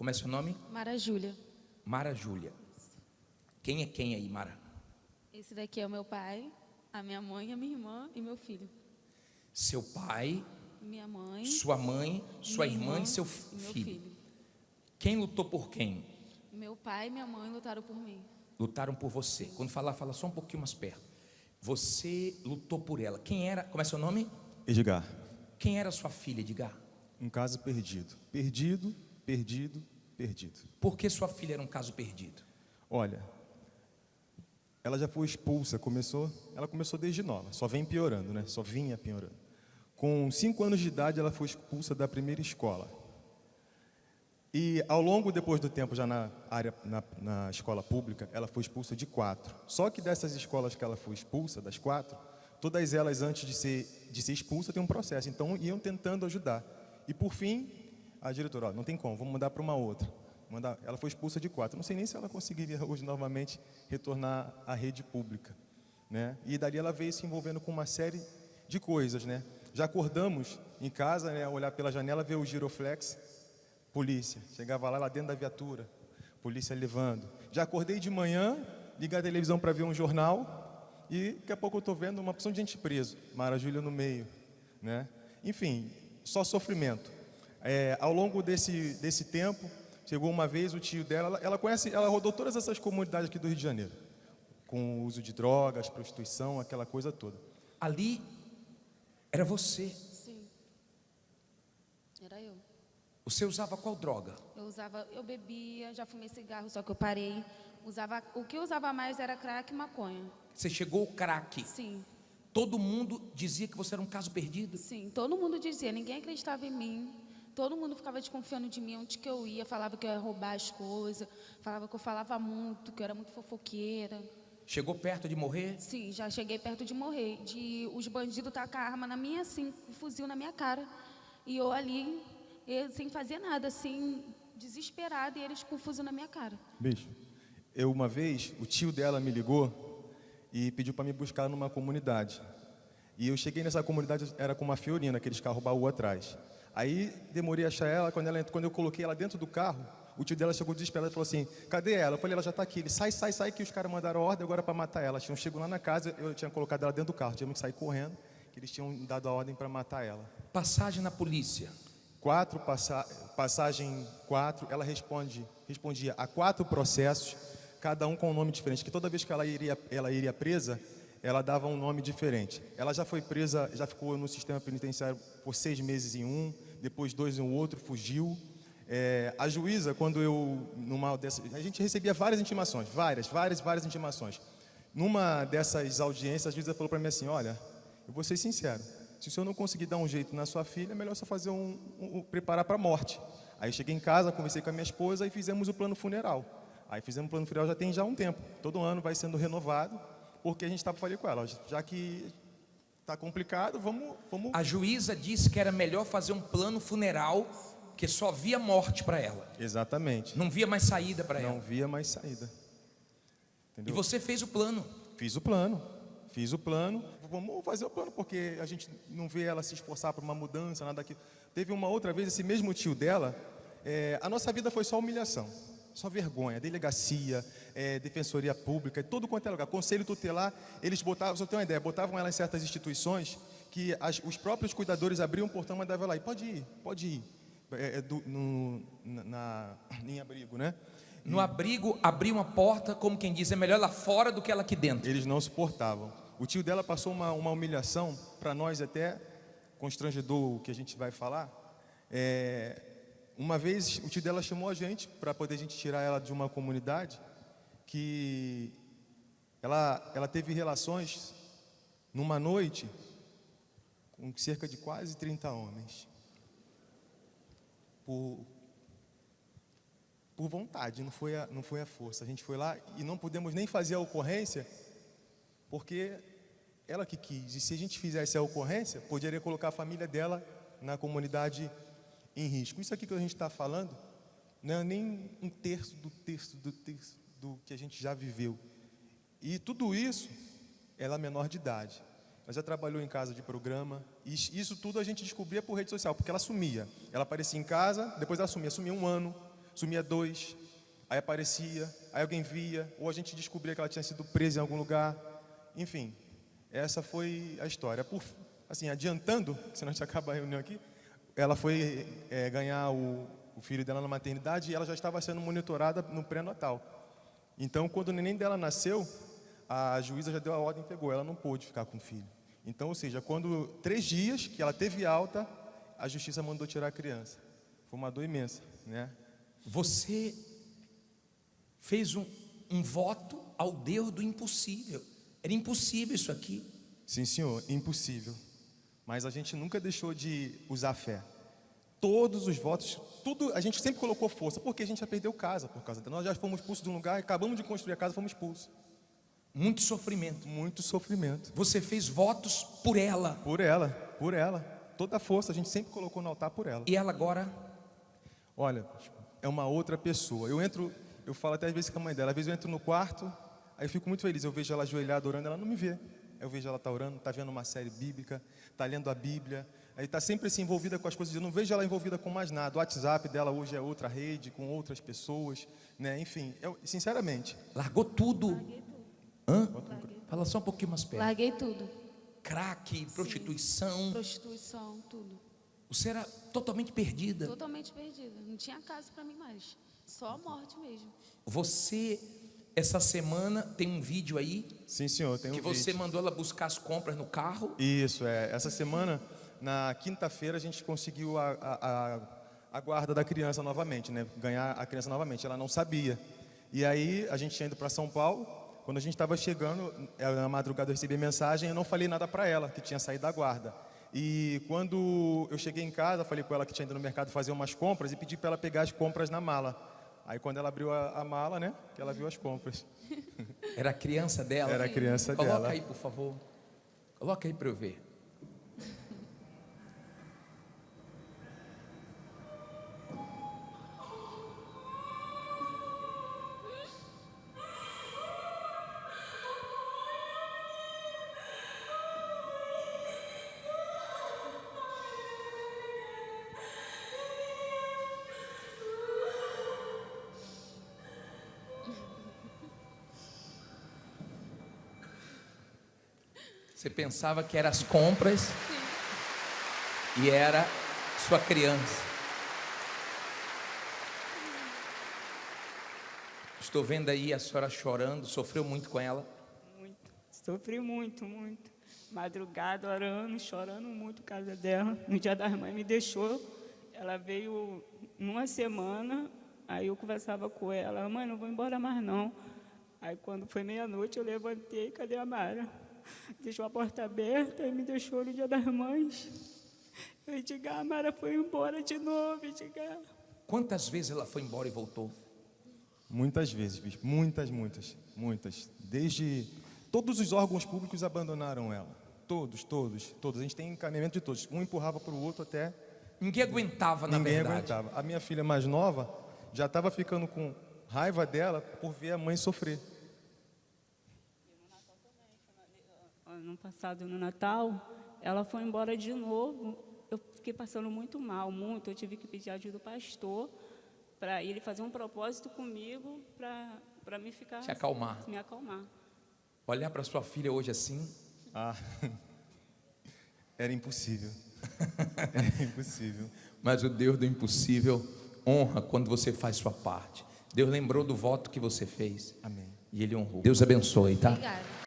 Como é seu nome? Mara Júlia. Mara Júlia. Quem é quem aí, Mara? Esse daqui é o meu pai, a minha mãe, a minha irmã e meu filho. Seu pai, Minha mãe, sua mãe, sua minha irmã e seu e meu filho. Quem lutou por quem? Meu pai e minha mãe lutaram por mim. Lutaram por você. Quando falar, fala só um pouquinho mais perto. Você lutou por ela. Quem era? Como é seu nome? Edgar, Quem era sua filha, Edgar? um caso perdido. Perdido, perdido, perdido. Por que sua filha era um caso perdido? Olha, ela já foi expulsa, ela começou desde nova, só vem piorando, né? Só vinha piorando. Com 5 anos de idade, ela foi expulsa da primeira escola. E ao longo, depois do tempo, já na escola pública, ela foi expulsa de 4. Só que dessas escolas que ela foi expulsa, das 4, todas elas, antes de ser expulsa, tem um processo. Então, iam tentando ajudar. E, por fim, a diretora, ó, não tem como, vamos mandar para uma outra. Ela foi expulsa de 4. Não sei nem se ela conseguiria hoje, novamente, retornar à rede pública, né? E dali ela veio se envolvendo com uma série de coisas, né? Já acordamos em casa, né, olhar pela janela, ver o giroflex, polícia. Chegava lá dentro da viatura, polícia levando. Já acordei de manhã, liguei a televisão para ver um jornal e daqui a pouco eu estou vendo uma opção de gente preso, Mara Júlia no meio, né? Enfim, só sofrimento. Ao longo desse tempo, chegou uma vez o tio dela, ela rodou todas essas comunidades aqui do Rio de Janeiro, com o uso de drogas, prostituição, aquela coisa toda. Ali era você. Sim. Era eu. Você usava qual droga? Eu bebia, já fumei cigarro, só que eu parei. O que eu usava mais era crack e maconha. Você chegou ao crack. Sim, Todo mundo dizia que você era um caso perdido. sim. Todo mundo dizia, ninguém acreditava em mim. Todo mundo ficava desconfiando de mim, onde que eu ia, falava que eu ia roubar as coisas, falava que eu falava muito, que eu era muito fofoqueira. Chegou perto de morrer? Sim, já cheguei perto de morrer, de os bandidos tacar a arma na minha, assim, um fuzil na minha cara. E eu ali, sem fazer nada, assim, desesperada, e eles com o fuzil na minha cara. Bicho, uma vez, o tio dela me ligou e pediu para me buscar numa comunidade. E eu cheguei nessa comunidade, era com uma Fiorina, aqueles carros baú atrás. Aí demorei a achar ela, quando eu coloquei ela dentro do carro, o tio dela chegou desesperado e falou assim, cadê ela? Eu falei, ela já está aqui. Ele, sai, que os caras mandaram ordem agora para matar ela. Tinham chegado lá na casa, eu tinha colocado ela dentro do carro, tínhamos que sair correndo, que eles tinham dado a ordem para matar ela. Passagem na polícia. Passagem 4, ela respondia a 4 processos, cada um com um nome diferente, que toda vez que ela iria presa, ela dava um nome diferente. Ela já foi presa, já ficou no sistema penitenciário por 6 meses em um, depois 2 em um outro, fugiu. A juíza, quando a gente recebia várias intimações, várias intimações. Numa dessas audiências, a juíza falou para mim assim, olha, eu vou ser sincero, se o senhor não conseguir dar um jeito na sua filha, é melhor só fazer preparar para a morte. Aí eu cheguei em casa, conversei com a minha esposa e fizemos o plano funeral. Aí fizemos o plano funeral já tem um tempo, todo ano vai sendo renovado, porque a gente está para falar com ela, já que está complicado, vamos... A juíza disse que era melhor fazer um plano funeral, porque só via morte para ela. Exatamente. Não via mais saída para ela. Não via mais saída. Entendeu? E você fez o plano. Fiz o plano, vamos fazer o plano, porque a gente não vê ela se esforçar por uma mudança, nada daquilo. Teve uma outra vez, esse mesmo tio dela, a nossa vida foi só humilhação, só vergonha, delegacia, defensoria pública, todo quanto é lugar, conselho tutelar, eles botavam, só ter uma ideia, botavam ela em certas instituições, que os próprios cuidadores abriam o portão e mandavam ela ir, pode ir, em abrigo, né? No abrigo, abriu uma porta, como quem diz, é melhor lá fora do que ela aqui dentro. Eles não suportavam. O tio dela passou uma humilhação, para nós até constrangedor o que a gente vai falar. Uma vez o tio dela chamou a gente para poder a gente tirar ela de uma comunidade que ela teve relações numa noite com cerca de quase 30 homens. Por vontade, não foi a força. A gente foi lá e não pudemos nem fazer a ocorrência, porque ela que quis. E se a gente fizesse a ocorrência, poderia colocar a família dela na comunidade em risco. Isso aqui que a gente está falando não é nem um terço do que a gente já viveu. E tudo isso, ela é menor de idade. Ela já trabalhou em casa de programa. E isso tudo a gente descobria por rede social, porque ela sumia. Ela aparecia em casa, depois ela sumia um ano. sumia 2, aí aparecia, aí alguém via, ou a gente descobria que ela tinha sido presa em algum lugar. Enfim, essa foi a história. Assim, adiantando, senão a gente acaba a reunião aqui, ela foi ganhar o filho dela na maternidade e ela já estava sendo monitorada no pré-natal. Então, quando o neném dela nasceu, a juíza já deu a ordem e pegou, ela não pôde ficar com o filho. Então, ou seja, quando 3 dias que ela teve alta, a justiça mandou tirar a criança. Foi uma dor imensa, né? Você fez um voto ao Deus do impossível. Era impossível isso aqui. Sim, senhor, impossível. Mas a gente nunca deixou de usar a fé. Todos os votos, tudo, a gente sempre colocou força, porque a gente já perdeu casa por causa dela. Nós já fomos expulsos de um lugar, acabamos de construir a casa, fomos expulsos. Muito sofrimento. Muito sofrimento. Você fez votos por ela. Por ela, por ela. Toda a força a gente sempre colocou no altar por ela. E ela agora? Olha, é uma outra pessoa. Eu falo até às vezes com a mãe dela, às vezes eu entro no quarto, aí eu fico muito feliz, eu vejo ela ajoelhada orando, ela não me vê. Eu vejo ela orando, está vendo uma série bíblica, está lendo a Bíblia, aí está sempre assim, envolvida com as coisas, eu não vejo ela envolvida com mais nada. O WhatsApp dela hoje é outra rede, com outras pessoas, né? Enfim, sinceramente. Largou tudo. Hã? Fala só um pouquinho mais perto. Larguei tudo. Crack, prostituição. Prostituição, tudo. Você era totalmente perdida. Totalmente perdida. Não tinha casa para mim mais. Só a morte mesmo. Você, essa semana, tem um vídeo aí. Sim, senhor, tem um que vídeo. você mandou ela buscar as compras no carro. Isso, essa semana, na quinta-feira, a gente conseguiu a guarda da criança novamente, né? Ganhar a criança novamente. Ela não sabia. E aí, a gente tinha ido para São Paulo. Quando a gente estava chegando, na madrugada eu recebi mensagem, eu não falei nada para ela, que tinha saído da guarda. E quando eu cheguei em casa, falei com ela que tinha ido no mercado fazer umas compras e pedi para ela pegar as compras na mala. Aí quando ela abriu a mala, né, que ela viu as compras. Era a criança dela? Era a criança dela. Coloca aí, por favor. Coloca aí para eu ver. Você pensava que eram as compras. Sim. E era sua criança. Estou vendo aí a senhora chorando. Sofreu muito com ela? Muito. Sofri muito, muito. Madrugada, orando, chorando muito por causa dela. No dia das mães me deixou. Ela veio numa semana. Aí eu conversava com ela. Mãe, não vou embora mais não. Aí quando foi meia-noite eu levantei. Cadê a Mara? Deixou a porta aberta e me deixou no dia das mães. Eu digo, a Mara foi embora de novo. Quantas vezes ela foi embora e voltou? Muitas vezes, bispo. Muitas. Desde todos os órgãos públicos abandonaram ela. Todos. A gente tem encaminhamento de todos. Um empurrava para o outro até... Ninguém aguentava, na verdade. Ninguém aguentava. A minha filha mais nova já estava ficando com raiva dela por ver a mãe sofrer. Ano passado, no Natal, ela foi embora de novo. Eu fiquei passando muito mal, muito. Eu tive que pedir ajuda do pastor para ele fazer um propósito comigo para me ficar... Te acalmar. Me acalmar. Olhar para sua filha hoje assim... Era impossível. Era impossível. Mas o Deus do impossível honra quando você faz sua parte. Deus lembrou do voto que você fez. Amém. E Ele honrou. Deus abençoe, tá? Obrigada.